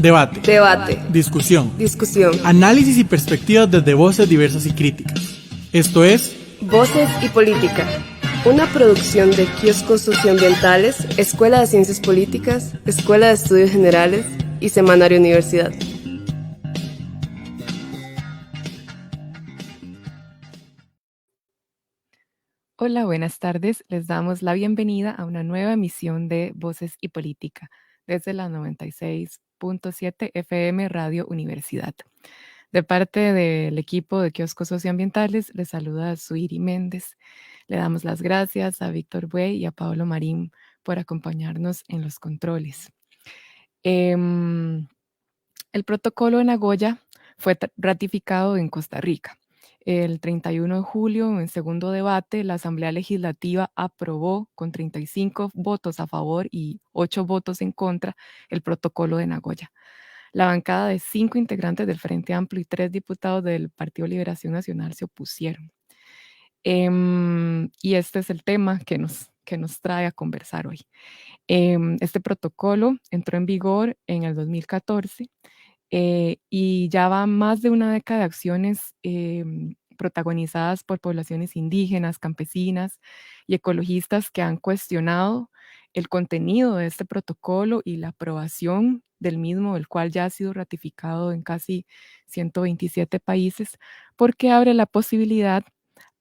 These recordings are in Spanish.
Debate. Debate. Discusión. Discusión. Análisis y perspectivas desde voces diversas y críticas. Esto es Voces y Política, una producción de Kioscos Socioambientales, Escuela de Ciencias Políticas, Escuela de Estudios Generales y Semanario Universidad. Hola, buenas tardes. Les damos la bienvenida a una nueva emisión de Voces y Política desde la 96.7 FM Radio Universidad. De parte del equipo de Kioscos Socioambientales, les saluda Suiri Méndez. Le damos las gracias a Víctor Buey y a Pablo Marín por acompañarnos en los controles. El protocolo de Nagoya fue ratificado en Costa Rica. El 31 de julio, en segundo debate, la Asamblea Legislativa aprobó con 35 votos a favor y 8 votos en contra el protocolo de Nagoya. La bancada de 5 integrantes del Frente Amplio y 3 diputados del Partido Liberación Nacional se opusieron. Y este es el tema que nos trae a conversar hoy. Este protocolo entró en vigor en el 2014 y ya va más de una década de acciones protagonizadas por poblaciones indígenas, campesinas y ecologistas que han cuestionado el contenido de este protocolo y la aprobación del mismo, el cual ya ha sido ratificado en casi 127 países, porque abre la posibilidad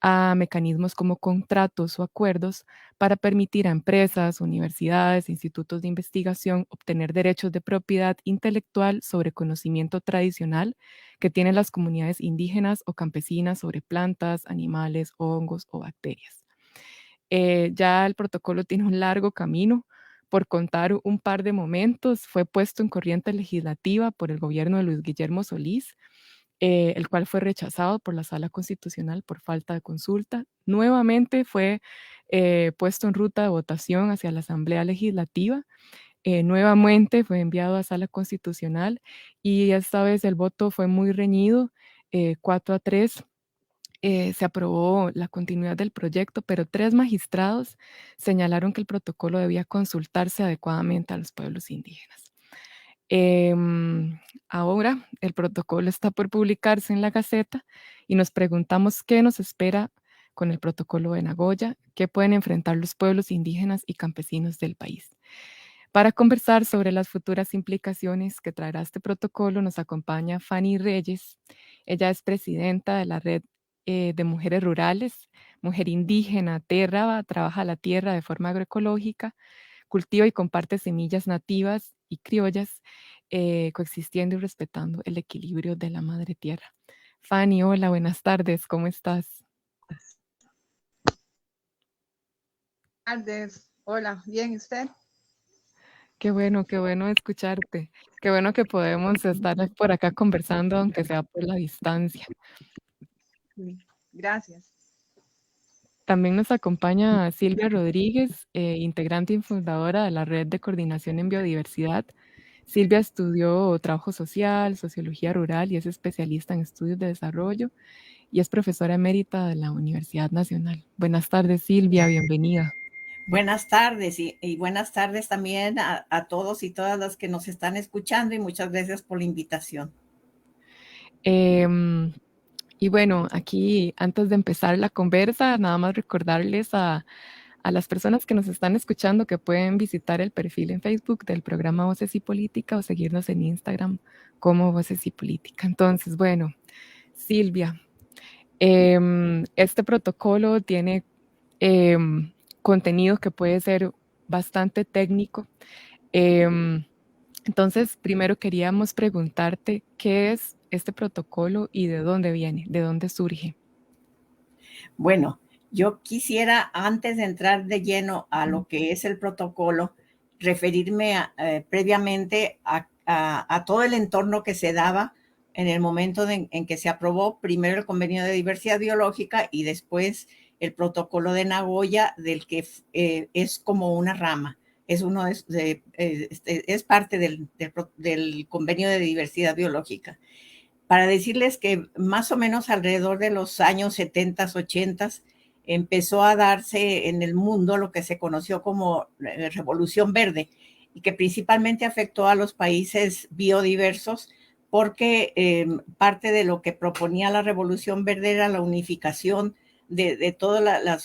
a mecanismos como contratos o acuerdos para permitir a empresas, universidades, institutos de investigación obtener derechos de propiedad intelectual sobre conocimiento tradicional que tienen las comunidades indígenas o campesinas sobre plantas, animales, hongos o bacterias. Ya el protocolo tiene un largo camino. Por contar un par de momentos, fue puesto en corriente legislativa por el gobierno de Luis Guillermo Solís, el cual fue rechazado por la Sala Constitucional por falta de consulta. Nuevamente fue puesto en ruta de votación hacia la Asamblea Legislativa. Nuevamente fue enviado a Sala Constitucional y esta vez el voto fue muy reñido, 4-3. Se aprobó la continuidad del proyecto, pero 3 magistrados señalaron que el protocolo debía consultarse adecuadamente a los pueblos indígenas. Ahora el protocolo está por publicarse en la Gaceta y nos preguntamos qué nos espera con el protocolo de Nagoya, qué pueden enfrentar los pueblos indígenas y campesinos del país. Para conversar sobre las futuras implicaciones que traerá este protocolo nos acompaña Fanny Reyes. Ella es presidenta de la Red de Mujeres Rurales, mujer indígena, tierra, trabaja la tierra de forma agroecológica, cultiva y comparte semillas nativas y criollas, coexistiendo y respetando el equilibrio de la madre tierra. Fanny, hola, buenas tardes, ¿cómo estás? Buenas tardes, hola, ¿bien usted? Qué bueno escucharte. Qué bueno que podemos estar por acá conversando, aunque sea por la distancia. Gracias. También nos acompaña Silvia Rodríguez, integrante y fundadora de la Red de Coordinación en Biodiversidad. Silvia estudió trabajo social, sociología rural y es especialista en estudios de desarrollo y es profesora emérita de la Universidad Nacional. Buenas tardes, Silvia, bienvenida. Buenas tardes y buenas tardes también a todos y todas las que nos están escuchando y muchas gracias por la invitación. Y bueno, aquí antes de empezar la conversa, nada más recordarles a las personas que nos están escuchando que pueden visitar el perfil en Facebook del programa Voces y Política o seguirnos en Instagram como Voces y Política. Entonces, bueno, Silvia, este protocolo tiene contenido que puede ser bastante técnico. Entonces, primero queríamos preguntarte qué es este protocolo y de dónde viene, de dónde surge. Bueno, yo quisiera, antes de entrar de lleno a lo que es el protocolo, referirme previamente a todo el entorno que se daba en el momento en que se aprobó primero el Convenio de Diversidad Biológica y después el protocolo de Nagoya, del que es como una rama. Es parte del Convenio de Diversidad Biológica. Para decirles que más o menos alrededor de los años 70, 80 empezó a darse en el mundo lo que se conoció como Revolución Verde. y que principalmente afectó a los países biodiversos, porque parte de lo que proponía la Revolución Verde era la unificación de todos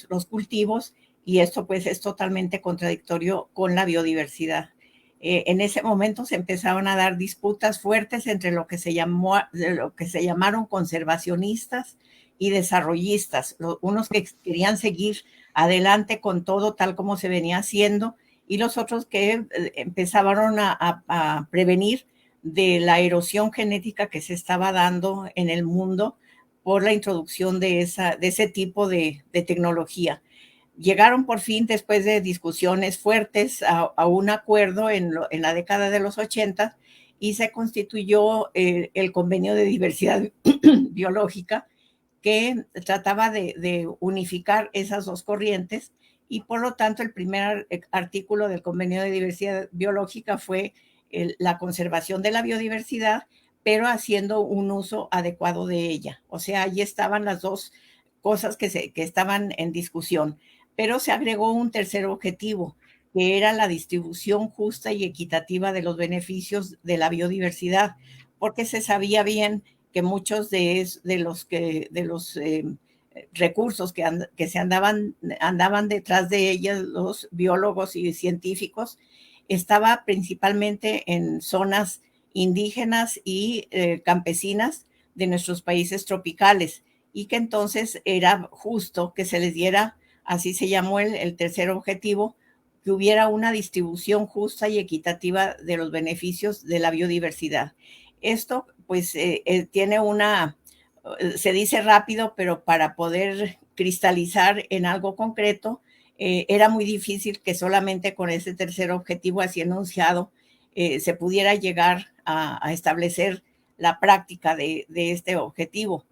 los cultivos, y esto pues es totalmente contradictorio con la biodiversidad. En ese momento se empezaron a dar disputas fuertes entre lo que se llamaron conservacionistas y desarrollistas, unos que querían seguir adelante con todo tal como se venía haciendo, y los otros que empezaron a prevenir de la erosión genética que se estaba dando en el mundo por la introducción de ese tipo de tecnología. Llegaron por fin, después de discusiones fuertes, a un acuerdo en la década de los 80, y se constituyó el Convenio de Diversidad Biológica, que trataba de unificar esas dos corrientes, y por lo tanto el primer artículo del Convenio de Diversidad Biológica fue la conservación de la biodiversidad, pero haciendo un uso adecuado de ella. O sea, allí estaban las dos cosas que estaban en discusión, pero se agregó un tercer objetivo, que era la distribución justa y equitativa de los beneficios de la biodiversidad, porque se sabía bien que muchos de los recursos que se andaban detrás de ellas, los biólogos y científicos, estaba principalmente en zonas indígenas y campesinas de nuestros países tropicales, y que entonces era justo que se les diera, así se llamó el tercer objetivo, que hubiera una distribución justa y equitativa de los beneficios de la biodiversidad. Esto pues tiene se dice rápido, pero para poder cristalizar en algo concreto, era muy difícil que solamente con ese tercer objetivo así enunciado se pudiera llegar a establecer la práctica de este objetivo.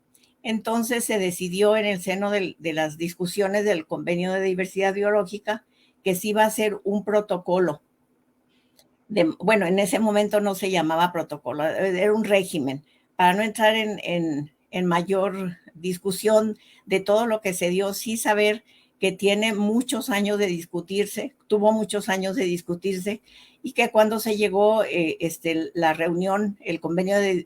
Entonces se decidió en el seno de las discusiones del Convenio de Diversidad Biológica que se iba a hacer un protocolo. Bueno, en ese momento no se llamaba protocolo, era un régimen, para no entrar en mayor discusión de todo lo que se dio, sí saber que tiene muchos años de discutirse, tuvo muchos años de discutirse, y que cuando se llegó la reunión,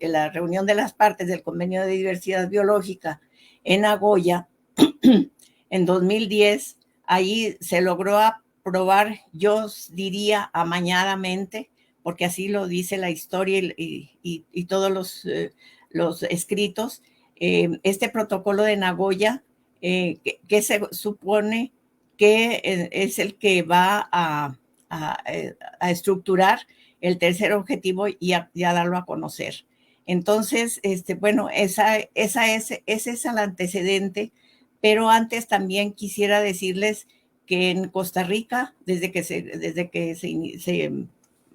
la reunión de las partes del Convenio de Diversidad Biológica en Nagoya, en 2010, ahí se logró aprobar, yo diría amañadamente, porque así lo dice la historia y todos los escritos, este protocolo de Nagoya, que se supone que es el que va a estructurar el tercer objetivo y a darlo a conocer. Entonces, bueno, ese es el antecedente, pero antes también quisiera decirles que en Costa Rica, desde que se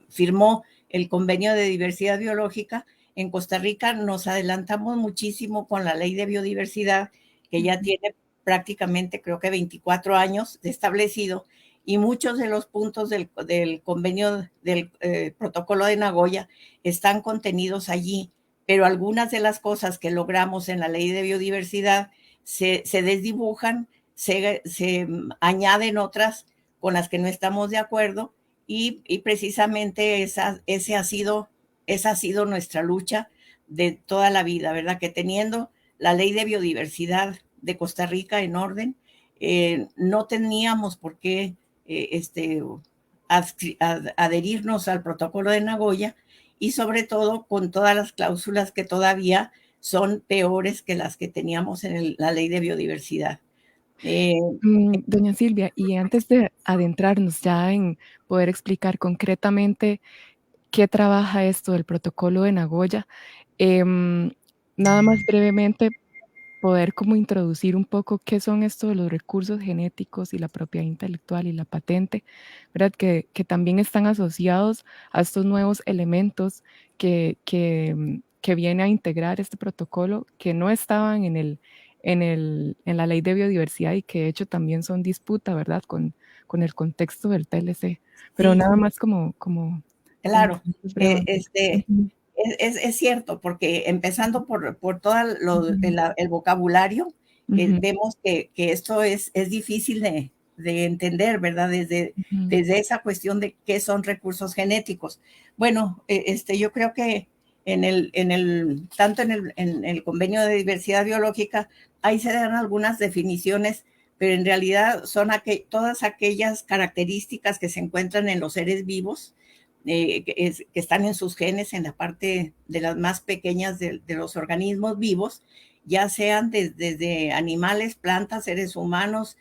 firmó el Convenio de Diversidad Biológica, en Costa Rica nos adelantamos muchísimo con la Ley de Biodiversidad, que ya tiene prácticamente, creo que 24 años de establecido, y muchos de los puntos del convenio del protocolo de Nagoya están contenidos allí, pero algunas de las cosas que logramos en la Ley de Biodiversidad se desdibujan, se añaden otras con las que no estamos de acuerdo, y precisamente esa ha sido nuestra lucha de toda la vida, ¿verdad? Que teniendo la Ley de Biodiversidad de Costa Rica en orden, no teníamos por qué adherirnos al protocolo de Nagoya, y sobre todo con todas las cláusulas que todavía son peores que las que teníamos en la Ley de Biodiversidad. Doña Silvia, y antes de adentrarnos ya en poder explicar concretamente qué trabaja esto del protocolo de Nagoya, nada más brevemente poder como introducir un poco qué son esto de los recursos genéticos y la propiedad intelectual y la patente, ¿verdad? Que también están asociados a estos nuevos elementos que viene a integrar este protocolo, que no estaban en la ley de biodiversidad y que de hecho también son disputa, ¿verdad? Con el contexto del TLC. Pero sí, nada más como claro, es cierto, porque empezando por todo el vocabulario, vemos que esto es difícil de entender, ¿verdad? Desde esa cuestión de qué son recursos genéticos. Bueno, yo creo que tanto en el Convenio de Diversidad Biológica, ahí se dan algunas definiciones, pero en realidad son todas aquellas características que se encuentran en los seres vivos, que están en sus genes, en la parte de las más pequeñas de los organismos vivos, ya sean desde animales, plantas, seres humanos,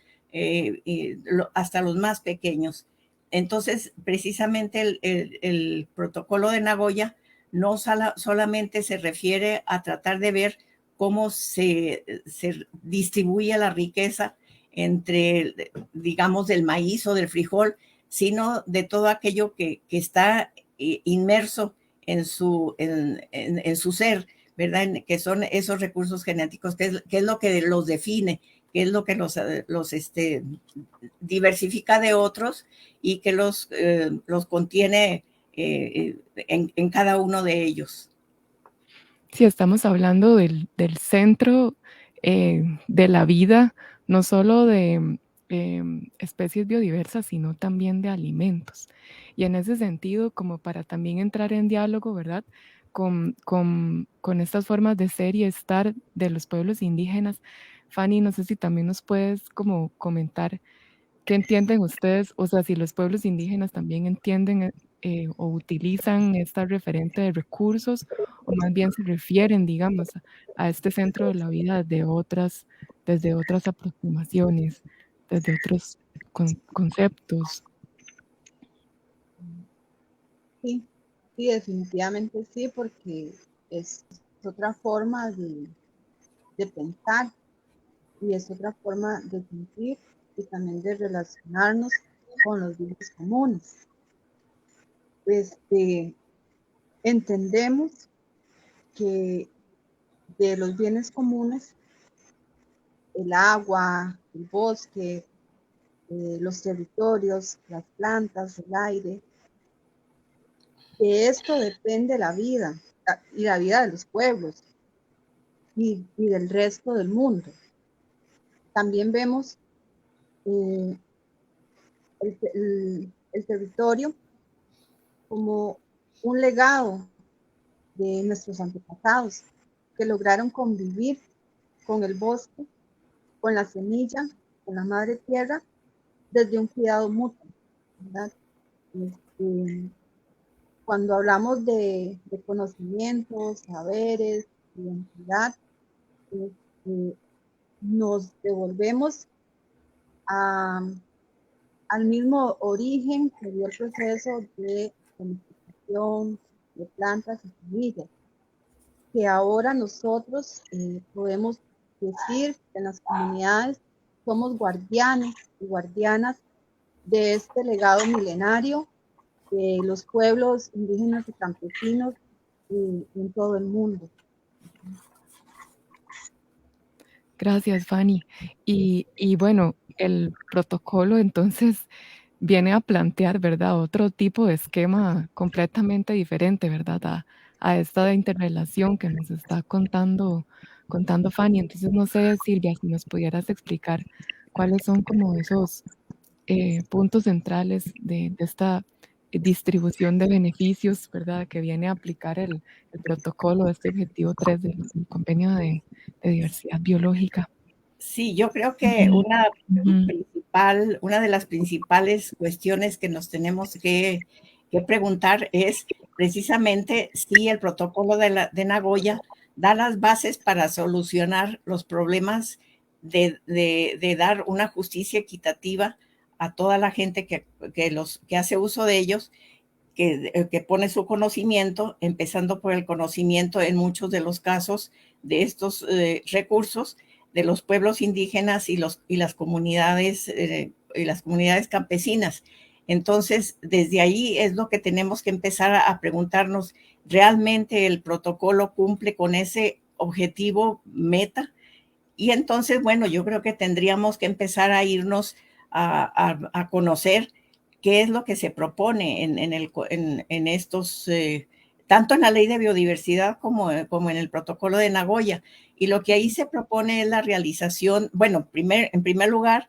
hasta los más pequeños. Entonces, precisamente el protocolo de Nagoya no solamente se refiere a tratar de ver cómo se distribuye la riqueza entre, digamos, del maíz o del frijol, sino de todo aquello que está inmerso en su ser, ¿verdad? Que son esos recursos genéticos, que es lo que los define, que es lo que los diversifica de otros y que los contiene en cada uno de ellos. Sí, estamos hablando del centro de la vida, no solo de especies biodiversas, sino también de alimentos. Y en ese sentido, como para también entrar en diálogo, ¿verdad? Con estas formas de ser y estar de los pueblos indígenas, Fanny, no sé si también nos puedes como comentar qué entienden ustedes, o sea, si los pueblos indígenas también entienden o utilizan esta referente de recursos, o más bien se refieren, digamos, a este centro de la vida desde otras aproximaciones, desde otros conceptos. Sí, sí, definitivamente sí, porque es otra forma de pensar y es otra forma de sentir y también de relacionarnos con los bienes comunes. Entendemos que de los bienes comunes, el agua, el bosque, los territorios, las plantas, el aire, de esto depende la vida y la vida de los pueblos y del resto del mundo. También vemos el territorio como un legado de nuestros antepasados que lograron convivir con el bosque, con la semilla, con la madre tierra, desde un cuidado mutuo, ¿verdad? Cuando hablamos de conocimientos, saberes, identidad, nos devolvemos al mismo origen que dio el proceso de domesticación de plantas y semillas, que ahora nosotros podemos decir que en las comunidades somos guardianes y guardianas de este legado milenario de los pueblos indígenas y campesinos en todo el mundo. Gracias, Fanny. Y bueno, el protocolo entonces viene a plantear, ¿verdad? Otro tipo de esquema completamente diferente, ¿verdad? A esta interrelación que nos está contando Fanny. Entonces, no sé, Silvia, si nos pudieras explicar cuáles son como esos puntos centrales de esta distribución de beneficios, ¿verdad? Que viene a aplicar el protocolo de este objetivo 3 del convenio de diversidad biológica. Sí, yo creo que una de las principales cuestiones que nos tenemos que preguntar es precisamente si el protocolo de Nagoya da las bases para solucionar los problemas de dar una justicia equitativa a toda la gente que hace uso de ellos, que pone su conocimiento, empezando por el conocimiento en muchos de los casos de estos recursos de los pueblos indígenas y las comunidades campesinas. Entonces, desde ahí es lo que tenemos que empezar a preguntarnos, ¿realmente el protocolo cumple con ese objetivo meta? Y entonces, bueno, yo creo que tendríamos que empezar a irnos a conocer qué es lo que se propone en estos, tanto en la ley de biodiversidad como en el protocolo de Nagoya. Y lo que ahí se propone es la realización, bueno, en primer lugar,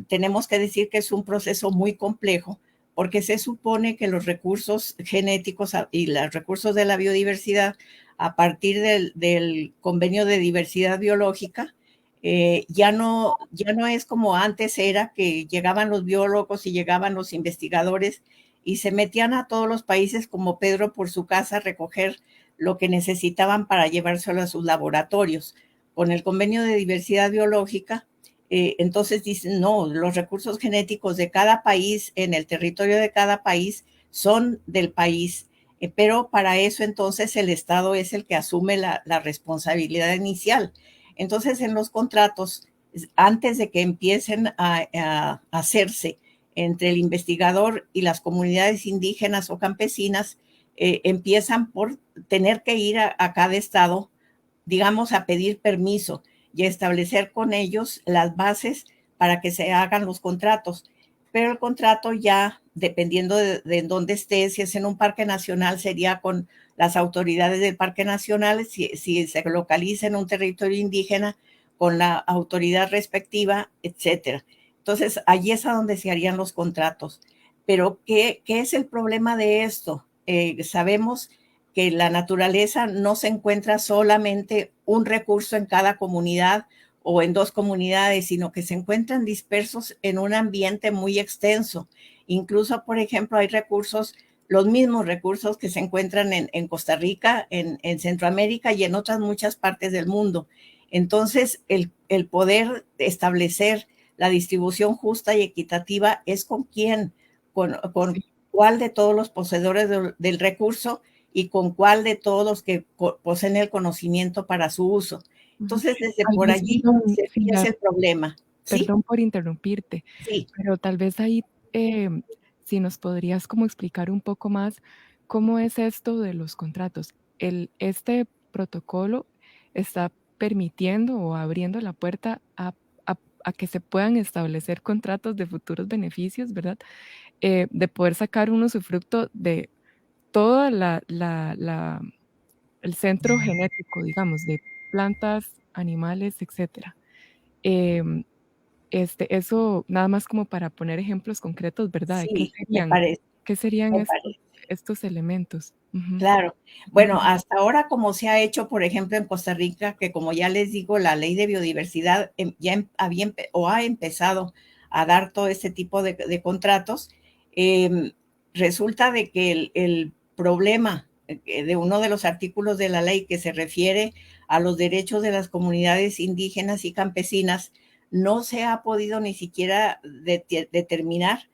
tenemos que decir que es un proceso muy complejo, porque se supone que los recursos genéticos y los recursos de la biodiversidad, a partir del convenio de diversidad biológica, ya no es como antes era, que llegaban los biólogos y llegaban los investigadores y se metían a todos los países como Pedro por su casa a recoger lo que necesitaban para llevárselo a sus laboratorios. Con el convenio de diversidad biológica, entonces dicen, no, los recursos genéticos de cada país, en el territorio de cada país, son del país. Pero para eso entonces el Estado es el que asume la responsabilidad inicial. Entonces en los contratos, antes de que empiecen a hacerse entre el investigador y las comunidades indígenas o campesinas, empiezan por tener que ir a cada estado, digamos, a pedir permiso y establecer con ellos las bases para que se hagan los contratos. Pero el contrato ya, dependiendo de dónde esté, si es en un parque nacional, sería con las autoridades del parque nacional, si se localiza en un territorio indígena, con la autoridad respectiva, etcétera. Entonces, allí es a donde se harían los contratos. Pero, ¿qué es el problema de esto? Sabemos que la naturaleza no se encuentra solamente un recurso en cada comunidad o en dos comunidades, sino que se encuentran dispersos en un ambiente muy extenso. Incluso, por ejemplo, hay recursos, los mismos recursos que se encuentran en Costa Rica, en Centroamérica y en otras muchas partes del mundo. Entonces, el poder establecer la distribución justa y equitativa es con quién, con cuál de todos los poseedores del recurso y con cuál de todos los que poseen el conocimiento para su uso. Entonces, desde Tal por vez, allí se empieza el problema. ¿Sí? perdón por interrumpirte, Sí. pero tal vez ahí, si nos podrías como explicar un poco más cómo es esto de los contratos. Este protocolo está permitiendo o abriendo la puerta a que se puedan establecer contratos de futuros beneficios, ¿verdad? De poder sacar un usufructo de todo el centro genético, digamos, de plantas, animales, etcétera. Em, eso nada más como para poner ejemplos concretos, ¿verdad? ¿De Sí, me parece. qué serían Me parece. estos elementos? Ujú, Claro. Bueno, ujú. hasta ahora, como se ha hecho, por ejemplo, en Costa Rica, que como ya les digo, la ley de biodiversidad ha empezado a dar todo este tipo de contratos, eh, resulta de que el problema de uno de los artículos de la ley que se refiere a los derechos de las comunidades indígenas y campesinas no se ha podido ni siquiera determinar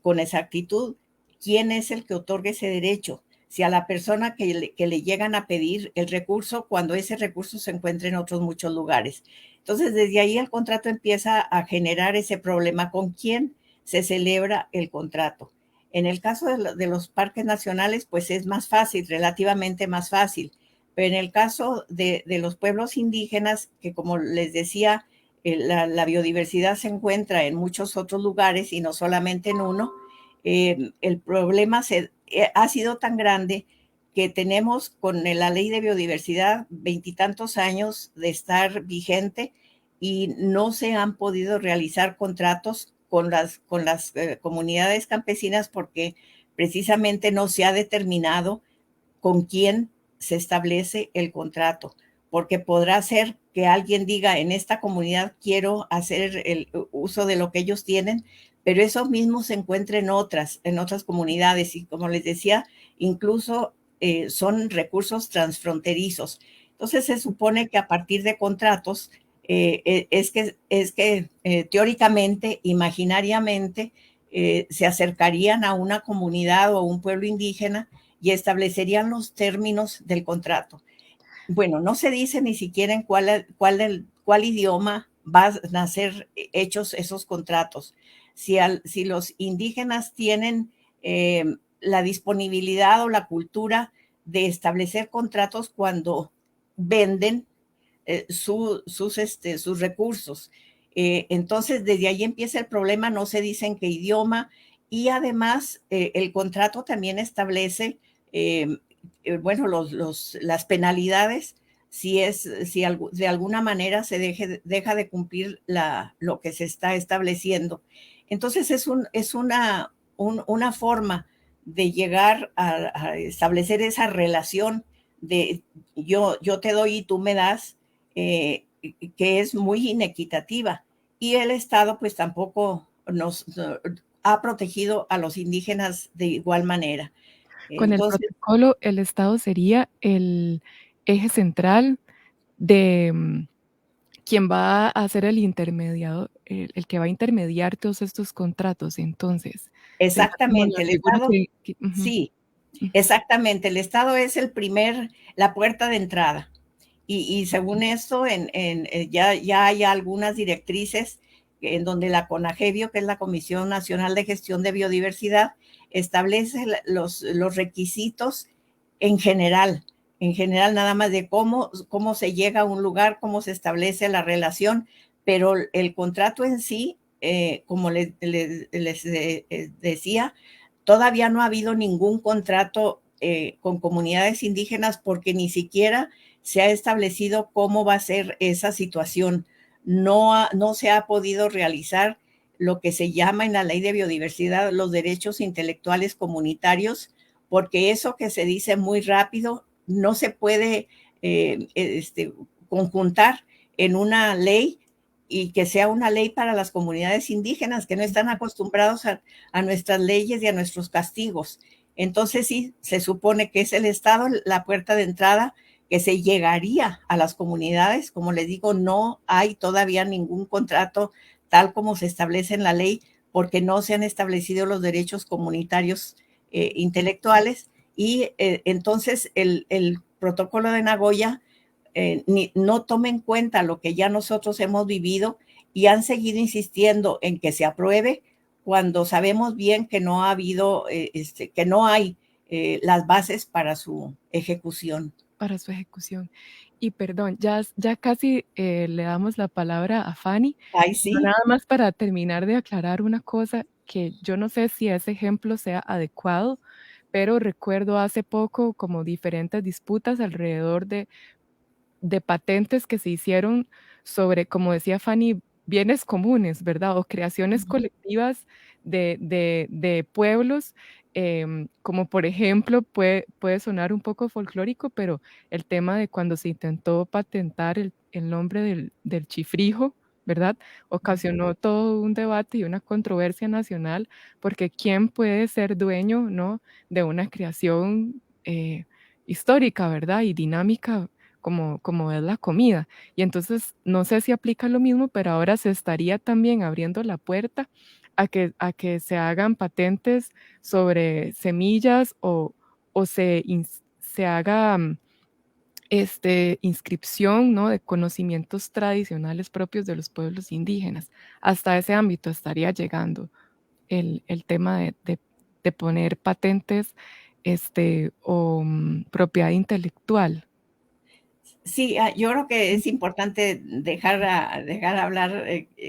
con exactitud quién es el que otorga ese derecho, si a la persona que le llegan a pedir el recurso cuando ese recurso se encuentra en otros muchos lugares. Entonces, desde ahí el contrato empieza a generar ese problema con quién se celebra el contrato. En el caso de los parques nacionales, pues es más fácil, relativamente más fácil, pero en el caso de los pueblos indígenas, que como les decía, la biodiversidad se encuentra en muchos otros lugares y no solamente en uno, el problema ha sido tan grande que tenemos con la ley de biodiversidad veintitantos años de estar vigente y no se han podido realizar contratos con las comunidades campesinas porque precisamente no se ha determinado con quién se establece el contrato, porque podrá ser que alguien diga en esta comunidad quiero hacer el uso de lo que ellos tienen, pero eso mismo se encuentra en otras comunidades y como les decía, incluso son recursos transfronterizos. Entonces se supone que a partir de contratos es que teóricamente, imaginariamente, se acercarían a una comunidad o a un pueblo indígena y establecerían los términos del contrato. Bueno, no se dice ni siquiera en cuál idioma van a ser hechos esos contratos. Si los indígenas tienen la disponibilidad o la cultura de establecer contratos cuando venden sus recursos. Entonces, desde ahí empieza el problema, no se dice en qué idioma y además el contrato también establece, bueno, las penalidades de alguna manera se deja de cumplir lo que se está estableciendo. Entonces es una forma de llegar a establecer esa relación de yo te doy y tú me das, que es muy inequitativa. Y el Estado pues tampoco nos ha protegido a los indígenas de igual manera. Con el Entonces, protocolo, el Estado sería el eje central de quien va a ser el intermediado, el que va a intermediar todos estos contratos. Entonces, sería como la exactamente, el figura Estado, ujú, sí, ujú. exactamente, el Estado es la puerta de entrada. Y según esto, ya hay algunas directrices en donde la CONAGEBIO, que es la Comisión Nacional de Gestión de Biodiversidad, establece los requisitos en general, nada más de cómo se llega a un lugar, cómo se establece la relación, pero el contrato en sí, como les decía, todavía no ha habido ningún contrato con comunidades indígenas porque ni siquiera se ha establecido cómo va a ser esa situación. No se ha podido realizar lo que se llama en la ley de biodiversidad los derechos intelectuales comunitarios, porque eso que se dice muy rápido no se puede conjuntar en una ley y que sea una ley para las comunidades indígenas que no están acostumbrados a nuestras leyes y a nuestros castigos. Entonces sí, se supone que es el Estado la puerta de entrada que se llegaría a las comunidades. Como les digo, no hay todavía ningún contrato tal como se establece en la ley porque no se han establecido los derechos comunitarios intelectuales y entonces el protocolo de Nagoya no toma en cuenta lo que ya nosotros hemos vivido y han seguido insistiendo en que se apruebe cuando sabemos bien que no ha habido, que no hay las bases para su ejecución. Para su ejecución. Y perdón, ya casi le damos la palabra a Fanny, Ay, pero sí. nada más para terminar de aclarar una cosa que yo no sé si ese ejemplo sea adecuado, pero recuerdo hace poco como diferentes disputas alrededor de patentes que se hicieron sobre, como decía Fanny, bienes comunes, ¿verdad? O creaciones colectivas de pueblos, como por ejemplo, puede sonar un poco folclórico, pero el tema de cuando se intentó patentar el nombre del chifrijo, ¿verdad? Ocasionó todo un debate y una controversia nacional, porque ¿quién puede ser dueño, ¿no? De una creación histórica, ¿verdad? Y dinámica como es la comida. Y entonces, no sé si aplica lo mismo, pero ahora se estaría también abriendo la puerta a que se hagan patentes sobre semillas o se haga inscripción, ¿no? De conocimientos tradicionales propios de los pueblos indígenas. Hasta ese ámbito estaría llegando el tema de poner patentes o propiedad intelectual. Sí, yo creo que es importante dejar hablar,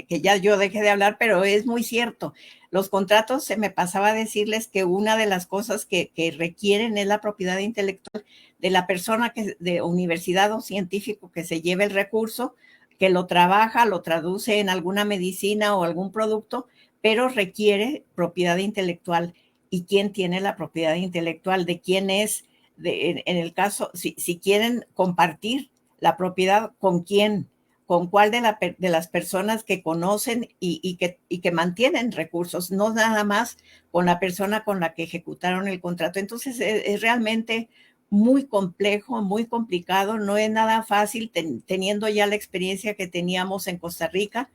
que ya yo dejé de hablar, pero es muy cierto. Los contratos, se me pasaba a decirles que una de las cosas que requieren es la propiedad intelectual de la persona de universidad o científico que se lleve el recurso, que lo trabaja, lo traduce en alguna medicina o algún producto, pero requiere propiedad intelectual. ¿Y quién tiene la propiedad intelectual? ¿De quién es? En el caso, si quieren compartir la propiedad, ¿con quién? ¿Con cuál de las personas que conocen y que mantienen recursos? No nada más con la persona con la que ejecutaron el contrato. Entonces es realmente muy complejo, muy complicado, no es nada fácil teniendo ya la experiencia que teníamos en Costa Rica,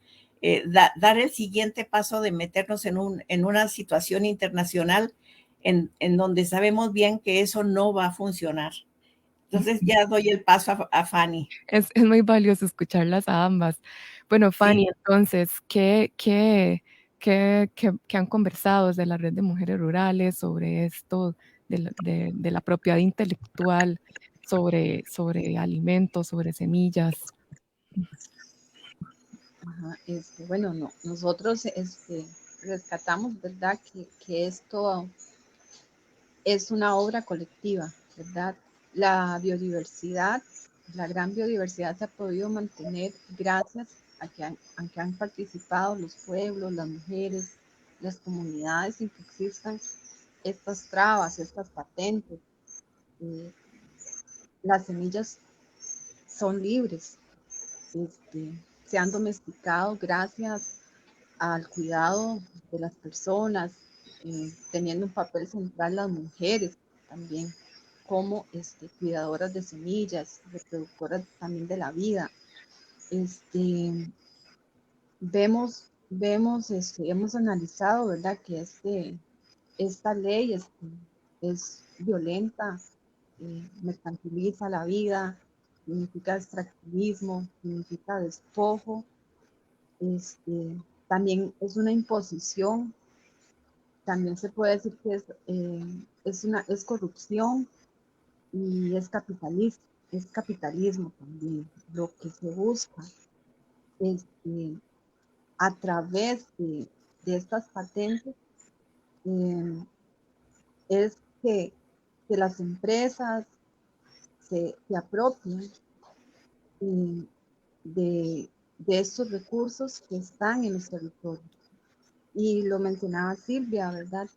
dar el siguiente paso de meternos en una situación internacional en donde sabemos bien que eso no va a funcionar. Entonces ya doy el paso a Fanny. Es muy valioso escucharlas a ambas. Bueno, Sí, Fanny, entonces, ¿qué han conversado desde la red de mujeres rurales sobre esto de la propiedad intelectual, sobre alimentos, sobre semillas? Ajá, bueno, no, nosotros rescatamos, ¿verdad? Que esto es una obra colectiva, ¿verdad? La biodiversidad la gran biodiversidad se ha podido mantener gracias a que han participado los pueblos, las mujeres, las comunidades, sin que existan estas trabas, estas patentes. Las semillas son libres, se han domesticado gracias al cuidado de las personas, teniendo un papel central las mujeres también como cuidadoras de semillas, reproductoras también de la vida. Hemos analizado, ¿verdad?, que esta ley es violenta, mercantiliza la vida, significa extractivismo, significa despojo, también es una imposición, también se puede decir que es corrupción y es capitalismo también. Lo que se busca a través de estas patentes es que las empresas se apropien de estos recursos que están en los territorios. Y lo mencionaba Silvia, ¿verdad?,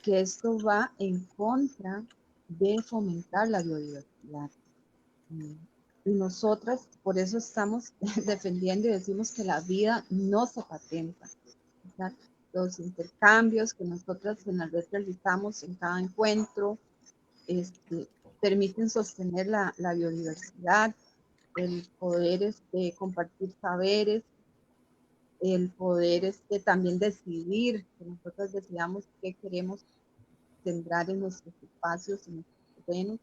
que esto va en contra de fomentar la biodiversidad. Y nosotras por eso estamos defendiendo y decimos que la vida no se patenta, ¿verdad? Los intercambios que nosotras en la red realizamos en cada encuentro permiten sostener la biodiversidad, el poder compartir saberes, el poder también decidir, que nosotros decidamos qué queremos sembrar en nuestros espacios, en nuestros terrenos.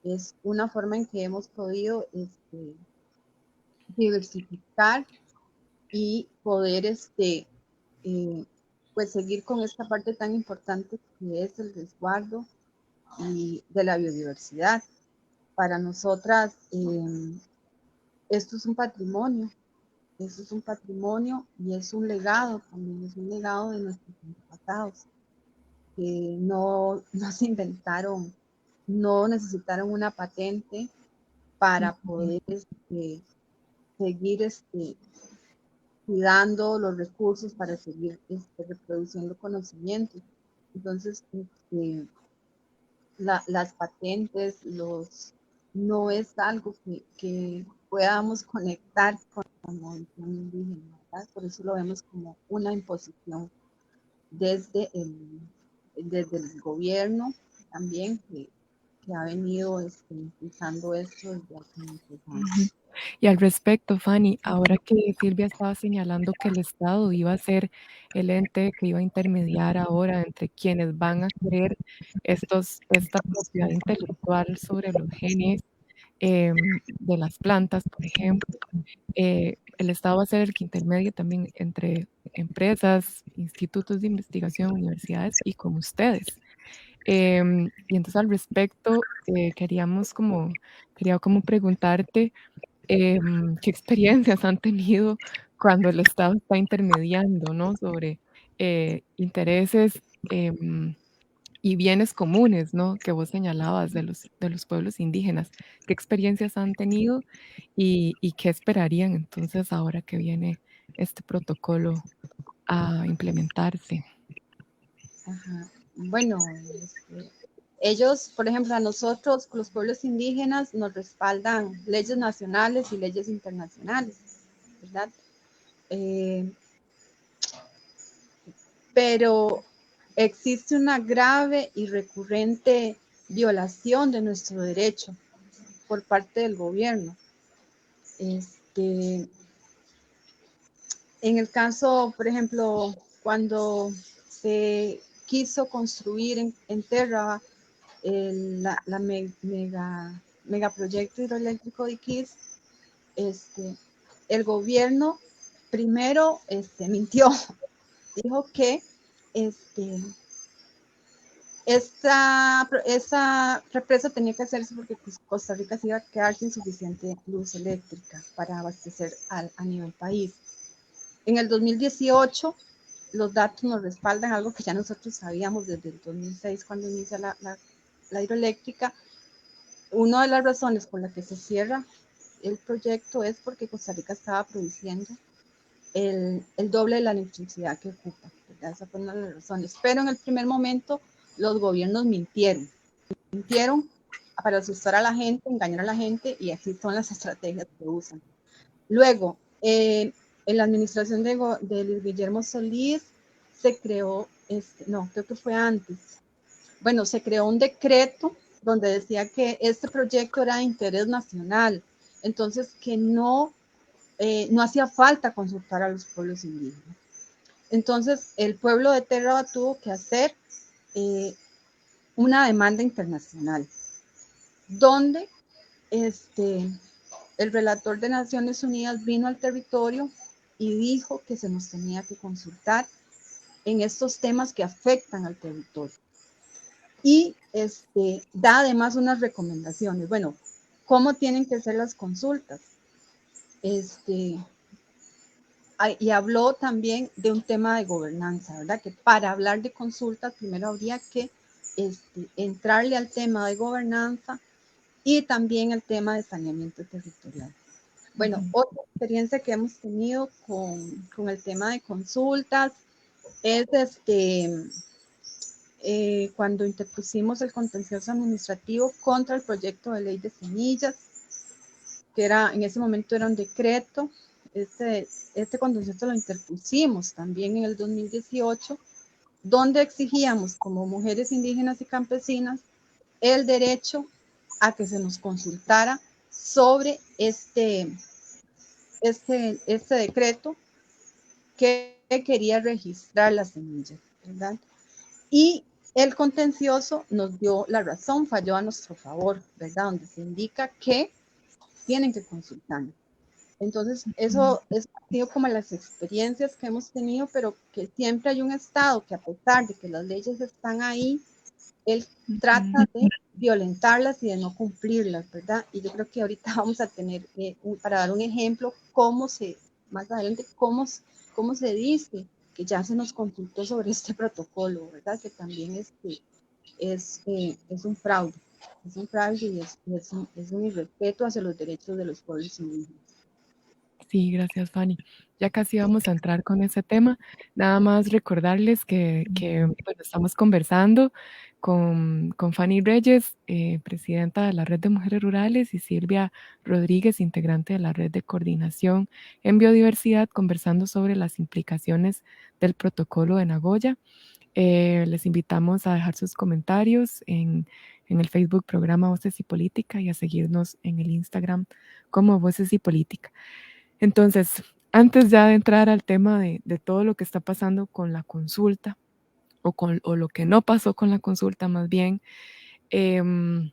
Es una forma en que hemos podido diversificar y poder pues seguir con esta parte tan importante que es el resguardo y de la biodiversidad. Para nosotras esto es un patrimonio, y es un legado también, es un legado de nuestros antepasados, que no se inventaron, no necesitaron una patente para poder seguir cuidando los recursos, para seguir reproduciendo conocimientos. Entonces, las patentes, no es algo que podamos conectar con la movimiento indígena, ¿verdad? Por eso lo vemos como una imposición desde el gobierno también, que ha venido impulsando esto desde hace muchos años. Y al respecto, Fanny, ahora que Silvia estaba señalando que el Estado iba a ser el ente que iba a intermediar ahora entre quienes van a querer esta propiedad intelectual sobre los genes de las plantas, por ejemplo, el Estado va a ser el que intermedia también entre empresas, institutos de investigación, universidades y con ustedes. Y entonces al respecto, quería como preguntarte qué experiencias han tenido cuando el Estado está intermediando, ¿no?, sobre intereses y bienes comunes, ¿no?, que vos señalabas de los pueblos indígenas. ¿Qué experiencias han tenido y qué esperarían entonces ahora que viene este protocolo a implementarse? Ajá. Bueno, ellos, por ejemplo, a nosotros, los pueblos indígenas, nos respaldan leyes nacionales y leyes internacionales, ¿verdad? Pero existe una grave y recurrente violación de nuestro derecho por parte del gobierno. En el caso, por ejemplo, cuando se quiso construir en Terra la megaproyecto hidroeléctrico de Iquiz, el gobierno primero mintió, dijo que esa represa tenía que hacerse porque Costa Rica se iba a quedar sin suficiente luz eléctrica para abastecer a nivel país. En el 2018, los datos nos respaldan algo que ya nosotros sabíamos desde el 2006, cuando inicia la hidroeléctrica. una de las razones por las que se cierra el proyecto es porque Costa Rica estaba produciendo el doble de la electricidad que ocupa, ¿verdad? Esa fue una de las razones. Pero en el primer momento los gobiernos mintieron para asustar a la gente, engañar a la gente, y así son las estrategias que usan. Luego, en la administración de Luis Guillermo Solís se creó, no, creo que fue antes, bueno, se creó un decreto donde decía que este proyecto era de interés nacional, entonces que no hacía falta consultar a los pueblos indígenas. Entonces, el pueblo de Terraba tuvo que hacer una demanda internacional, donde el relator de Naciones Unidas vino al territorio y dijo que se nos tenía que consultar en estos temas que afectan al territorio. Y da además unas recomendaciones. Bueno, ¿cómo tienen que ser las consultas? Y habló también de un tema de gobernanza, ¿verdad? Que para hablar de consultas primero habría que entrarle al tema de gobernanza y también el tema de saneamiento territorial. Bueno, otra experiencia que hemos tenido con el tema de consultas es cuando interpusimos el contencioso administrativo contra el proyecto de ley de semillas, que en ese momento era un decreto. Este contencioso lo interpusimos también en el 2018, donde exigíamos como mujeres indígenas y campesinas el derecho a que se nos consultara sobre este decreto que quería registrar las semillas, ¿verdad? Y el contencioso nos dio la razón, falló a nuestro favor, ¿verdad? Donde se indica que tienen que consultar. Entonces, eso ha sido como las experiencias que hemos tenido, pero que siempre hay un Estado que, a pesar de que las leyes están ahí, él trata de violentarlas y de no cumplirlas, ¿verdad? Y yo creo que ahorita vamos a tener, para dar un ejemplo, más adelante, cómo se dice que ya se nos consultó sobre este protocolo, ¿verdad? Que también es un fraude. Es un fraude y es un irrespeto hacia los derechos de los pueblos indígenas. Sí, gracias, Fanny. Ya casi vamos a entrar con ese tema. Nada más recordarles que bueno, estamos conversando con Fanny Reyes, presidenta de la Red de Mujeres Rurales, y Silvia Rodríguez, integrante de la Red de Coordinación en Biodiversidad, conversando sobre las implicaciones del protocolo de Nagoya. Les invitamos a dejar sus comentarios en el Facebook programa Voces y Política y a seguirnos en el Instagram como Voces y Política. Entonces, antes ya de entrar al tema de todo lo que está pasando con la consulta, o lo que no pasó con la consulta más bien, el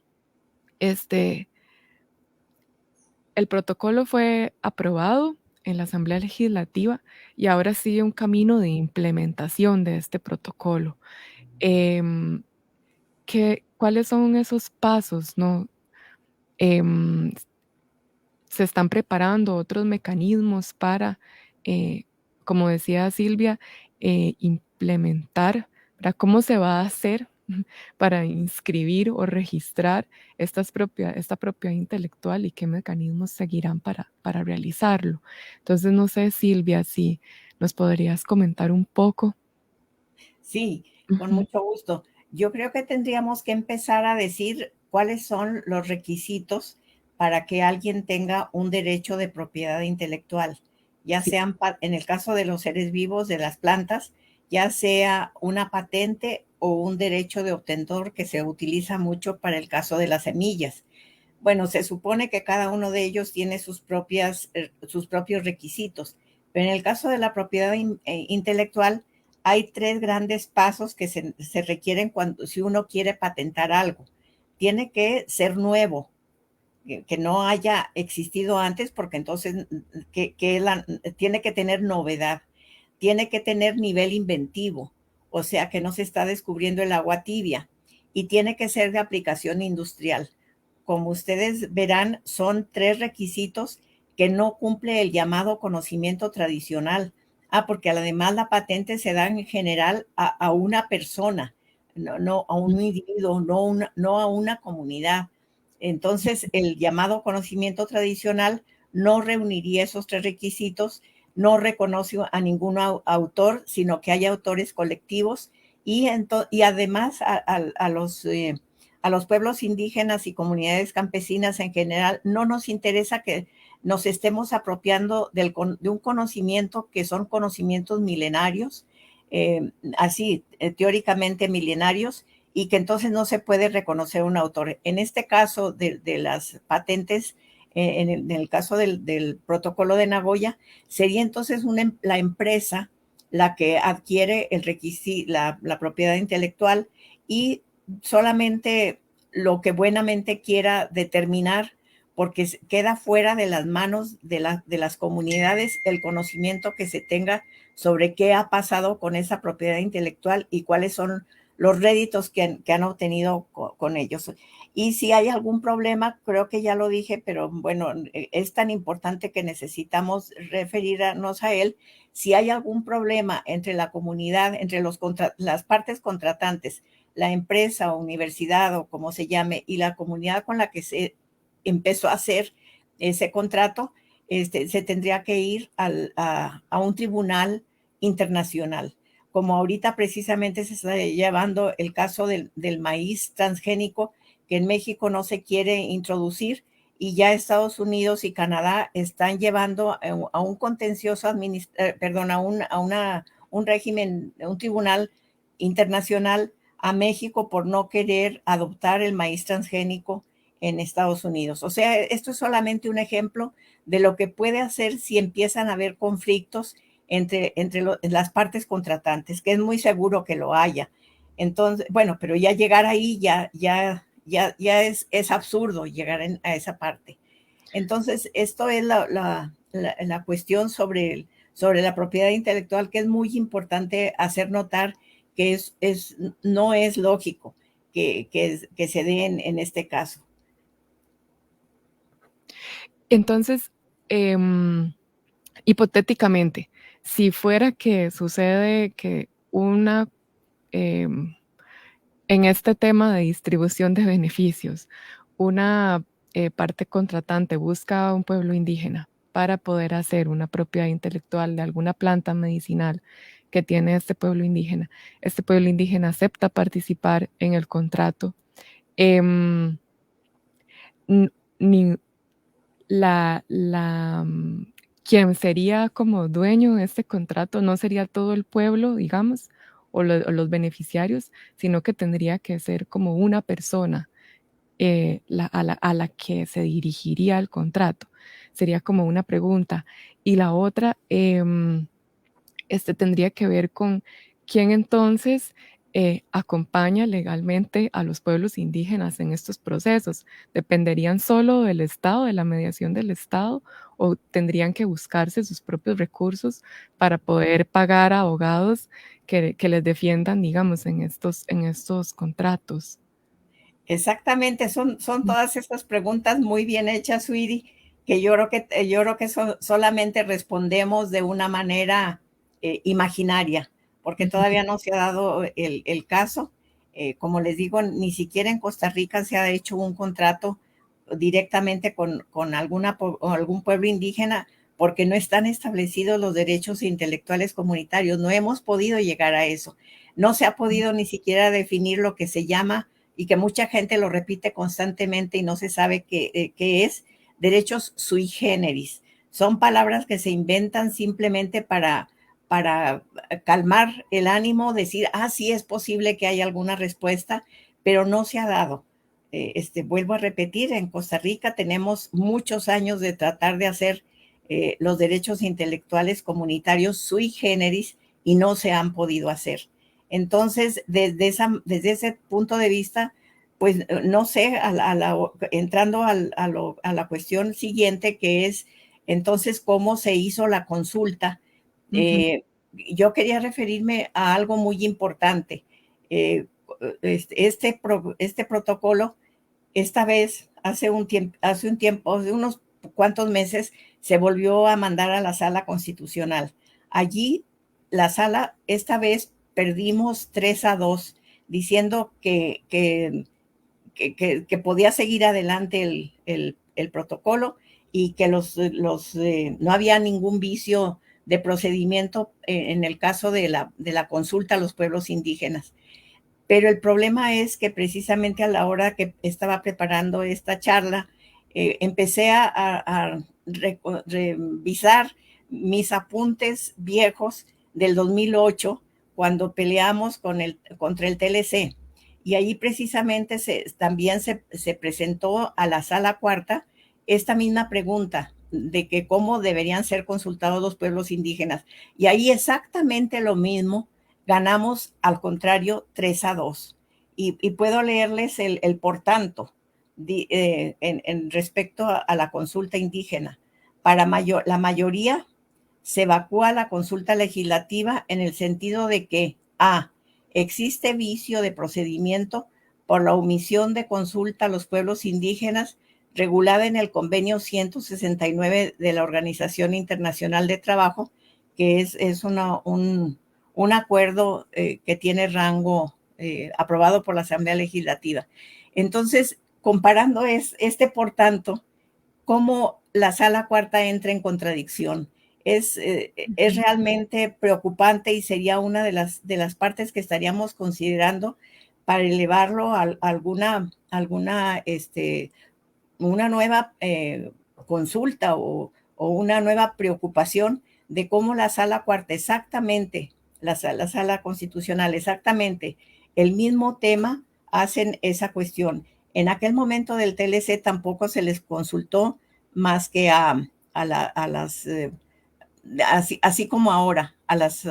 protocolo fue aprobado en la Asamblea Legislativa y ahora sigue un camino de implementación de este protocolo. ¿Cuáles son esos pasos, no? Se están preparando otros mecanismos para, como decía Silvia, implementar, ¿verdad? ¿Cómo se va a hacer para inscribir o registrar esta propiedad intelectual y qué mecanismos seguirán para realizarlo? Entonces, no sé, Silvia, si nos podrías comentar un poco. Sí, con mucho gusto. Yo creo que tendríamos que empezar a decir cuáles son los requisitos para que alguien tenga un derecho de propiedad intelectual, ya sean en el caso de los seres vivos, de las plantas, ya sea una patente o un derecho de obtentor que se utiliza mucho para el caso de las semillas. Bueno, se supone que cada uno de ellos tiene sus propios requisitos, pero en el caso de la propiedad intelectual hay 3 grandes pasos que se requieren si uno quiere patentar algo. Tiene que ser nuevo, que no haya existido antes, porque entonces tiene que tener novedad, tiene que tener nivel inventivo, o sea que no se está descubriendo el agua tibia, y tiene que ser de aplicación industrial. Como ustedes verán, son 3 requisitos que no cumple el llamado conocimiento tradicional. Porque además la patente se da en general a una persona, no a un individuo, no a una comunidad. Entonces, el llamado conocimiento tradicional no reuniría esos 3 requisitos, no reconoce a ningún autor, sino que hay autores colectivos y además a los pueblos indígenas y comunidades campesinas en general no nos interesa que nos estemos apropiando de un conocimiento que son conocimientos milenarios, teóricamente milenarios, y que entonces no se puede reconocer un autor. En este caso de las patentes, en el caso del protocolo de Nagoya, sería entonces la empresa la que adquiere el requisito, la propiedad intelectual, y solamente lo que buenamente quiera determinar, porque queda fuera de las manos de las comunidades el conocimiento que se tenga sobre qué ha pasado con esa propiedad intelectual y cuáles son los réditos que han obtenido con ellos. Y si hay algún problema, creo que ya lo dije, pero bueno, es tan importante que necesitamos referirnos a él. Si hay algún problema entre la comunidad, entre las partes contratantes, la empresa o universidad o como se llame, y la comunidad con la que se empezó a hacer ese contrato, se tendría que ir a un tribunal internacional. Como ahorita precisamente se está llevando el caso del maíz transgénico, que en México no se quiere introducir, y ya Estados Unidos y Canadá están llevando a un contencioso un régimen, un tribunal internacional a México por no querer adoptar el maíz transgénico en Estados Unidos. O sea, esto es solamente un ejemplo de lo que puede hacer si empiezan a haber conflictos entre las partes contratantes, que es muy seguro que lo haya. Entonces, bueno, pero ya llegar ahí ya es absurdo llegar a esa parte. Entonces, esto es la cuestión sobre la propiedad intelectual, que es muy importante hacer notar que no es lógico que se dé en este caso. Entonces, hipotéticamente, si fuera que sucede que en este tema de distribución de beneficios, una parte contratante busca a un pueblo indígena para poder hacer una propiedad intelectual de alguna planta medicinal que tiene este pueblo indígena acepta participar en el contrato. Ni quien sería como dueño de este contrato no sería todo el pueblo, digamos, o los beneficiarios, sino que tendría que ser como una persona a la que se dirigiría el contrato. Sería como una pregunta. Y la otra tendría que ver con quién entonces acompaña legalmente a los pueblos indígenas en estos procesos. ¿Dependerían solo del Estado, de la mediación del Estado, o tendrían que buscarse sus propios recursos para poder pagar a abogados que les defiendan, digamos, en estos contratos? Exactamente, son todas estas preguntas muy bien hechas, Suiri, que yo creo que solamente respondemos de una manera imaginaria, porque todavía no se ha dado el caso. Como les digo, ni siquiera en Costa Rica se ha hecho un contrato directamente con algún pueblo indígena, porque no están establecidos los derechos intelectuales comunitarios. No hemos podido llegar a eso. No se ha podido ni siquiera definir lo que se llama, y que mucha gente lo repite constantemente y no se sabe qué es, derechos sui generis. Son palabras que se inventan simplemente para calmar el ánimo, decir, sí es posible que haya alguna respuesta, pero no se ha dado. Vuelvo a repetir, en Costa Rica tenemos muchos años de tratar de hacer los derechos intelectuales comunitarios sui generis y no se han podido hacer. Entonces, desde ese punto de vista, pues no sé, entrando a la cuestión siguiente, que es entonces cómo se hizo la consulta. Yo quería referirme a algo muy importante. Este protocolo, esta vez, hace unos cuantos meses, se volvió a mandar a la sala constitucional. Allí, la sala, esta vez perdimos 3-2, diciendo que que podía seguir adelante el protocolo y que no había ningún vicio de procedimiento en el caso de la consulta a los pueblos indígenas. Pero el problema es que precisamente a la hora que estaba preparando esta charla, empecé a revisar mis apuntes viejos del 2008, cuando peleamos contra el TLC. Y ahí precisamente también se presentó a la sala cuarta esta misma pregunta de que cómo deberían ser consultados los pueblos indígenas. Y ahí exactamente lo mismo, ganamos al contrario 3-2. Y puedo leerles el por tanto en respecto a la consulta indígena. Para la mayoría se evacúa la consulta legislativa en el sentido de que a. Existe vicio de procedimiento por la omisión de consulta a los pueblos indígenas regulada en el convenio 169 de la Organización Internacional de Trabajo, que es un acuerdo que tiene rango aprobado por la Asamblea Legislativa. Entonces, comparando por tanto, cómo la sala cuarta entra en contradicción. Es realmente preocupante y sería una de las partes que estaríamos considerando para elevarlo a una nueva consulta o una nueva preocupación de cómo la sala cuarta exactamente, la sala constitucional exactamente, el mismo tema hacen esa cuestión. En aquel momento del TLC tampoco se les consultó más que a las, así como ahora, a las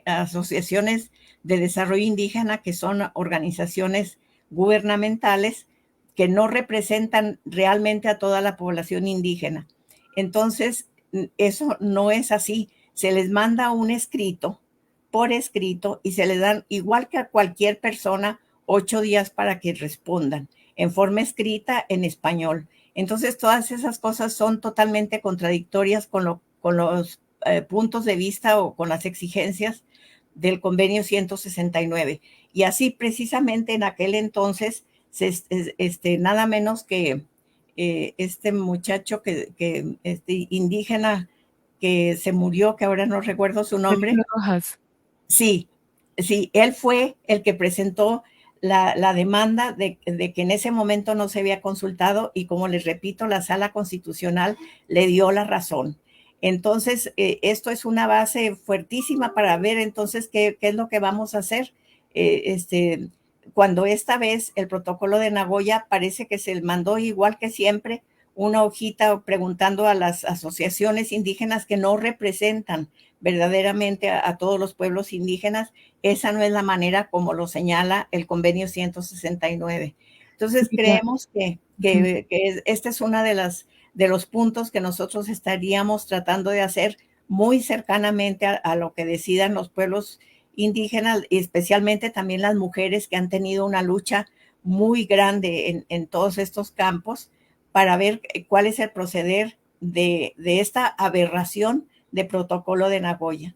asociaciones de desarrollo indígena, que son organizaciones gubernamentales que no representan realmente a toda la población indígena. Entonces, eso no es así. Se les manda un escrito, por escrito, y se les dan, igual que a cualquier persona, 8 días para que respondan en forma escrita en español. Entonces, todas esas cosas son totalmente contradictorias con los puntos de vista o con las exigencias del convenio 169. Y así precisamente en aquel entonces, nada menos que este muchacho indígena que se murió, que ahora no recuerdo su nombre. Rojas. Sí, él fue el que presentó la demanda de que en ese momento no se había consultado, y como les repito, la sala constitucional le dio la razón. Entonces, esto es una base fuertísima para ver entonces qué es lo que vamos a hacer. Cuando esta vez el protocolo de Nagoya parece que se mandó, igual que siempre, una hojita preguntando a las asociaciones indígenas que no representan verdaderamente a todos los pueblos indígenas. Esa no es la manera como lo señala el convenio 169. Entonces, creemos que este es una de los puntos que nosotros estaríamos tratando de hacer muy cercanamente a lo que decidan los pueblos indígenas, y especialmente también las mujeres, que han tenido una lucha muy grande en todos estos campos, para ver cuál es el proceder de esta aberración de protocolo de Nagoya.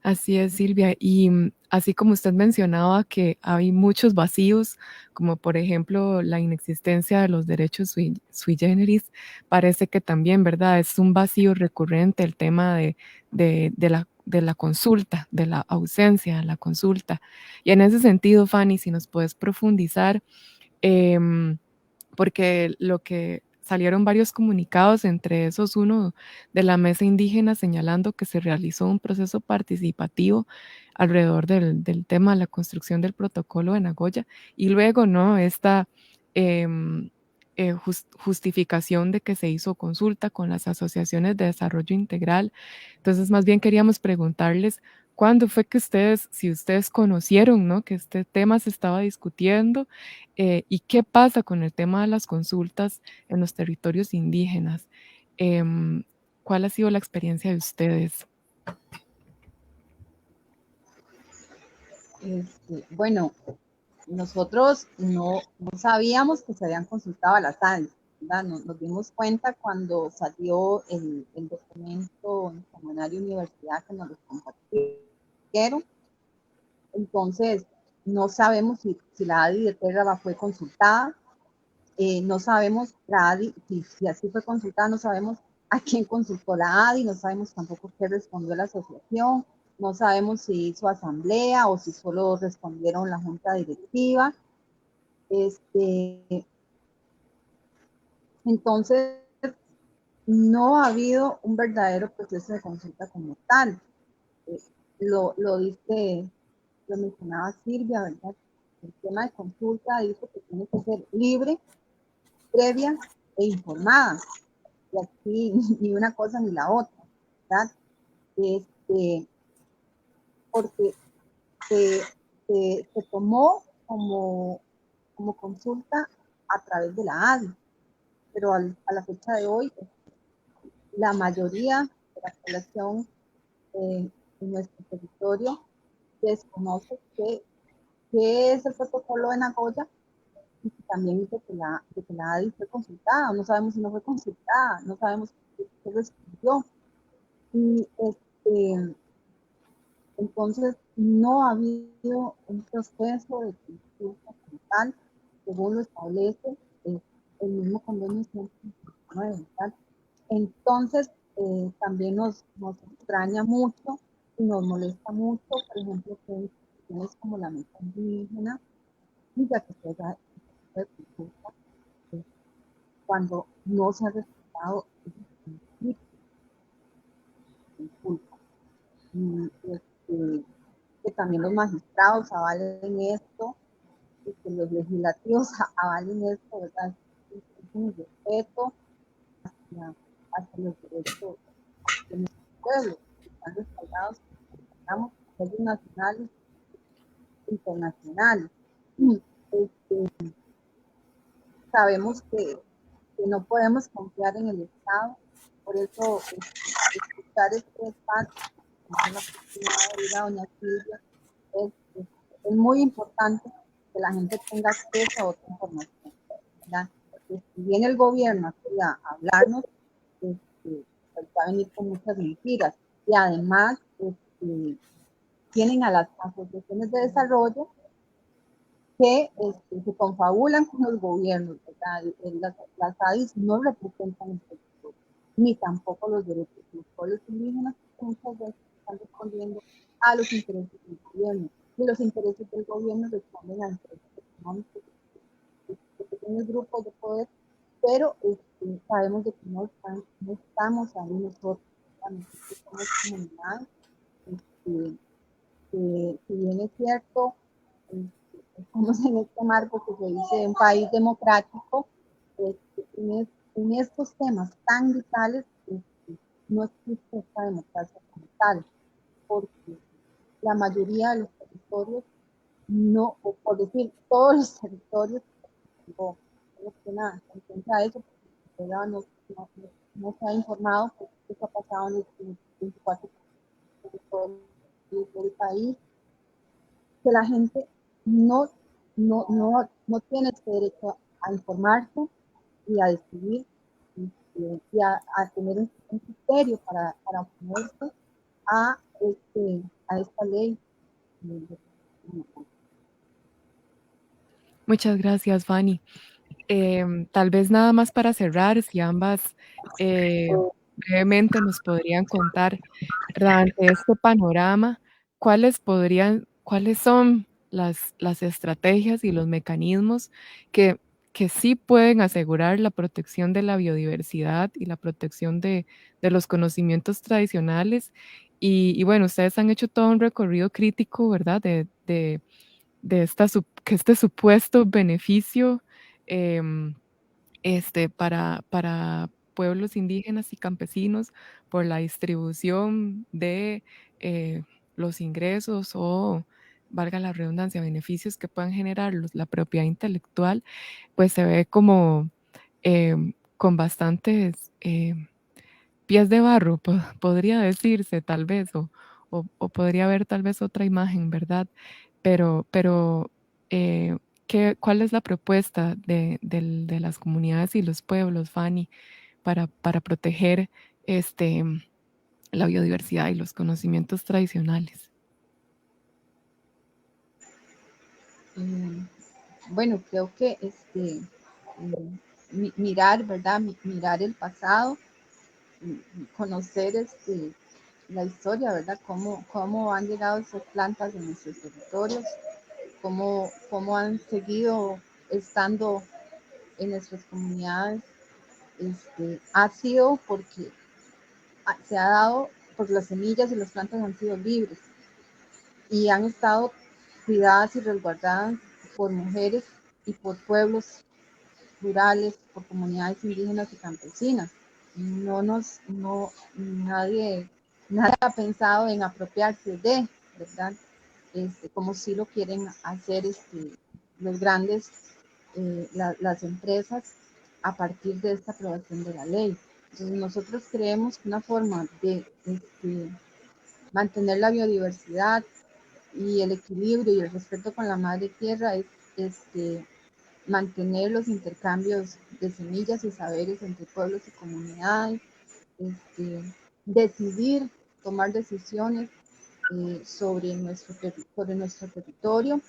Así es, Silvia. Y así como usted mencionaba que hay muchos vacíos, como por ejemplo la inexistencia de los derechos sui generis, parece que también, ¿verdad? Es un vacío recurrente el tema de la consulta, de la ausencia de la consulta. Y en ese sentido, Fanny, si nos puedes profundizar, porque lo que salieron varios comunicados, entre esos uno de la mesa indígena, señalando que se realizó un proceso participativo alrededor del tema de la construcción del protocolo de Nagoya, y luego, ¿no?, esta justificación de que se hizo consulta con las asociaciones de desarrollo integral. Entonces, más bien queríamos preguntarles cuándo fue que si ustedes conocieron, ¿no?, que este tema se estaba discutiendo, y qué pasa con el tema de las consultas en los territorios indígenas. ¿Cuál ha sido la experiencia de ustedes? Bueno, nosotros no sabíamos que se habían consultado a las ANS, ¿verdad? Nos dimos cuenta cuando salió el documento en Semanario Universidad, que nos lo compartieron. Entonces, no sabemos si la ADI de Terra fue consultada, no sabemos la ADI, si así fue consultada, no sabemos a quién consultó la ADI, no sabemos tampoco qué respondió la asociación, no sabemos si hizo asamblea o si solo respondieron la junta directiva. Entonces, no ha habido un verdadero proceso de consulta como tal. Lo mencionaba Silvia, ¿verdad? El tema de consulta dice que tiene que ser libre, previa e informada. Y aquí ni una cosa ni la otra, ¿verdad? Porque se tomó como consulta a través de la ADI, pero a la fecha de hoy, la mayoría de la población en nuestro territorio desconoce qué es el protocolo de Nagoya y también dice que la ADI fue consultada. No sabemos si no fue consultada, no sabemos qué respondió. Y entonces no ha habido un proceso de consulta como tal, según lo establece el mismo convenio 159, ¿verdad? Entonces, también nos extraña mucho y nos molesta mucho, por ejemplo, que instituciones como la mesa indígena, ya que se da de consulta, cuando no se ha respetado ese consulta. Y que también los magistrados avalen esto, y que los legislativos avalen esto, ¿verdad? Es un respeto hacia los derechos de nuestro pueblo, que están respaldados por leyes nacionales e internacionales. Sabemos que no podemos confiar en el Estado, por eso escuchar este espacio, la oportunidad de ir a doña Silvia, es muy importante que la gente tenga acceso a otra información, ¿verdad? Porque si bien el gobierno quería hablarnos, pues va a venir con muchas mentiras, y además tienen a las asociaciones de desarrollo que se confabulan con los gobiernos, ¿verdad? Las ADIs no representan el territorio, ni tampoco los derechos de los pueblos indígenas, que muchas veces están respondiendo a los intereses del gobierno, y los intereses del gobierno responden a intereses económicos de pequeños grupos de poder, pero sabemos de que no estamos ahí nosotros somos comunidades, si bien es cierto, estamos en este marco que se dice un país democrático, en estos temas tan vitales no existe esta democracia como tal, porque la mayoría de los territorios, no, o por decir todos los territorios, no nada en contra de eso, porque no se ha informado porque qué ha pasado en los 24 territorios del país, que la gente no tiene este derecho a informarse y a decidir y a tener un criterio para oponerse a esta ley. Muchas gracias, Fanny. Tal vez nada más para cerrar, si ambas brevemente nos podrían contar, ¿verdad? Ante este panorama, cuáles son las estrategias y los mecanismos que sí pueden asegurar la protección de la biodiversidad y la protección de los conocimientos tradicionales? Y bueno, ustedes han hecho todo un recorrido crítico, ¿verdad? De que este supuesto beneficio em, para pueblos indígenas y campesinos por la distribución de los ingresos o, valga la redundancia, beneficios que puedan generar la propiedad intelectual, pues se ve como con bastantes pies de barro, podría decirse tal vez, o podría haber tal vez otra imagen, ¿verdad? Pero ¿cuál es la propuesta de las comunidades y los pueblos, Fanny, para proteger la biodiversidad y los conocimientos tradicionales? bueno, creo que mirar, ¿verdad? Mirar el pasado, conocer la historia, ¿verdad? Cómo han llegado esas plantas en nuestros territorios, cómo han seguido estando en nuestras comunidades. Ha sido porque se ha dado, porque las semillas y las plantas han sido libres y han estado cuidadas y resguardadas por mujeres y por pueblos rurales, por comunidades indígenas y campesinas. Nadie ha pensado en apropiarse de, ¿verdad? Como si lo quieren hacer los grandes, las empresas a partir de esta aprobación de la ley. Entonces nosotros creemos que una forma de mantener la biodiversidad y el equilibrio y el respeto con la madre tierra es mantener los intercambios de semillas y saberes entre pueblos y comunidades, decidir, tomar decisiones sobre nuestro territorio.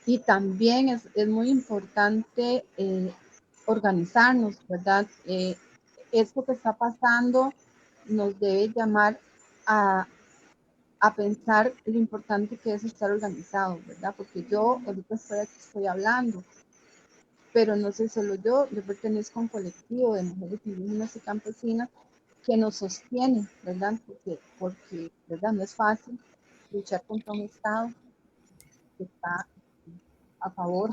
Y también es muy importante organizarnos, ¿verdad? Esto que está pasando nos debe llamar a pensar lo importante que es estar organizado, ¿verdad? Porque yo ahorita estoy hablando, pero no soy solo yo pertenezco a un colectivo de mujeres indígenas y campesinas que nos sostiene, ¿verdad? Porque ¿verdad? No es fácil luchar contra un Estado que está a favor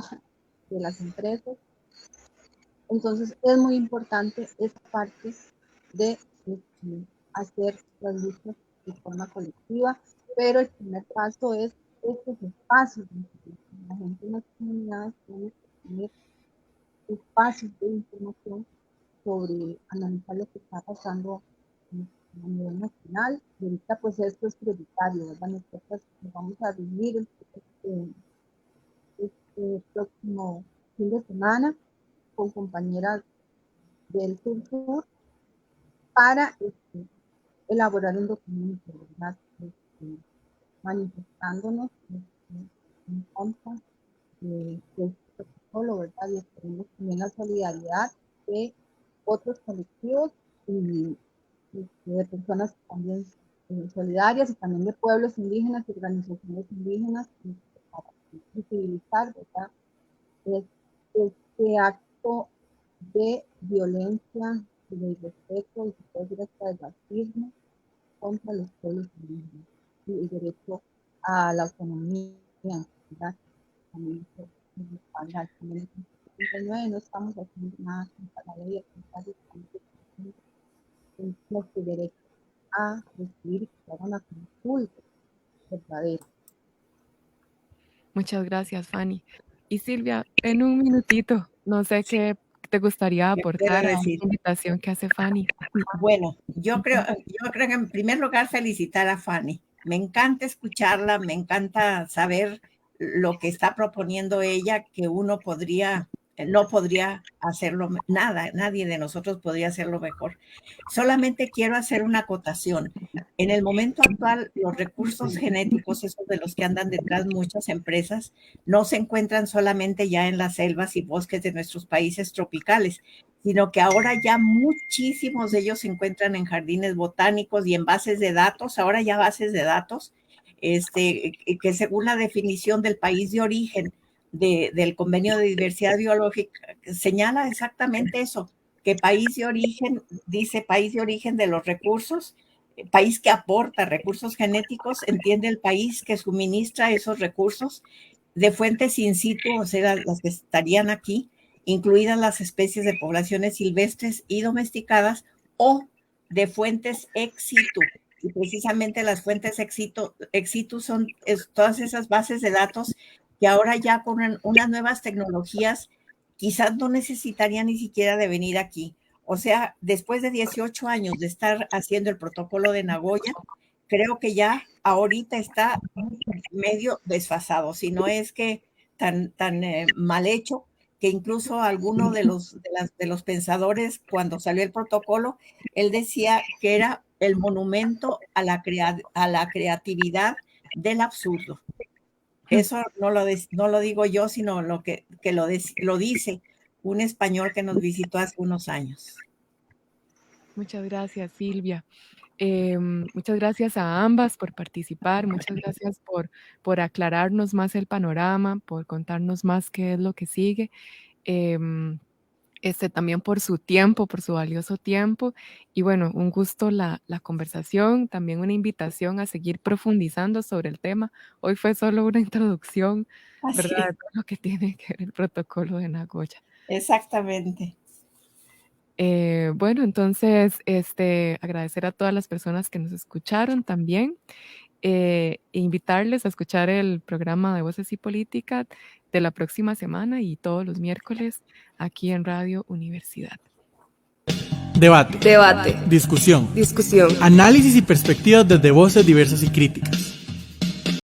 de las empresas. Entonces es muy importante esa parte de hacer las luchas de forma colectiva, pero el primer paso es estos espacios. La gente en las comunidades tiene que tener espacios de información sobre analizar lo que está pasando a nivel nacional. Y ahorita pues esto es prioritario, ¿verdad? Nosotros nos vamos a reunir este próximo fin de semana con compañeras del sur para elaborar un documento, ¿verdad? Manifestándonos en contra de este protocolo, ¿verdad? Y esperemos también la solidaridad de otros colectivos y de personas también solidarias y también de pueblos indígenas y organizaciones indígenas para visibilizar, ¿verdad? Este acto de violencia, de irrespeto y se puede decir hasta de racismo contra los pueblos indígenas y el derecho a la autonomía, ¿verdad? También no estamos haciendo nada contra la ley, nuestro derecho a recibir y que haga una consulta verdadera. Muchas gracias, Fanny. Y Silvia, en un minutito, no sé qué te gustaría ¿Qué puedo aportar a la decir? invitación que hace Fanny. Bueno, yo creo que en primer lugar felicitar a Fanny. Me encanta escucharla, me encanta saber lo que está proponiendo ella, que uno no podría hacerlo nada, nadie de nosotros podría hacerlo mejor. Solamente quiero hacer una acotación. En el momento actual, los recursos genéticos, esos de los que andan detrás muchas empresas, no se encuentran solamente ya en las selvas y bosques de nuestros países tropicales, sino que ahora ya muchísimos de ellos se encuentran en jardines botánicos y en bases de datos, ahora ya bases de datos, que según la definición del país de origen del Convenio de Diversidad Biológica, señala exactamente eso, que país de origen, dice país de origen de los recursos, país que aporta recursos genéticos, entiende el país que suministra esos recursos de fuentes in situ, o sea, las que estarían aquí, incluidas las especies de poblaciones silvestres y domesticadas, o de fuentes ex situ. Y precisamente las fuentes ex situ son todas esas bases de datos que ahora ya con unas nuevas tecnologías quizás no necesitarían ni siquiera de venir aquí. O sea, después de 18 años de estar haciendo el protocolo de Nagoya, creo que ya ahorita está medio desfasado, si no es que tan mal hecho, que incluso alguno de los pensadores, cuando salió el protocolo, él decía que era el monumento a la creatividad del absurdo. Eso no lo digo yo, sino lo dice un español que nos visitó hace unos años. Muchas gracias, Silvia. Muchas gracias a ambas por participar, muchas gracias por aclararnos más el panorama, por contarnos más qué es lo que sigue. También por su tiempo, por su valioso tiempo. Y bueno, un gusto la conversación, también una invitación a seguir profundizando sobre el tema. Hoy fue solo una introducción, Así ¿verdad? es. De todo lo que tiene que ver el protocolo de Nagoya. Exactamente. Bueno, entonces, agradecer a todas las personas que nos escucharon también. Invitarles a escuchar el programa de Voces y Política de la próxima semana y todos los miércoles aquí en Radio Universidad. Debate. Debate. Discusión. Discusión. Análisis y perspectivas desde voces diversas y críticas.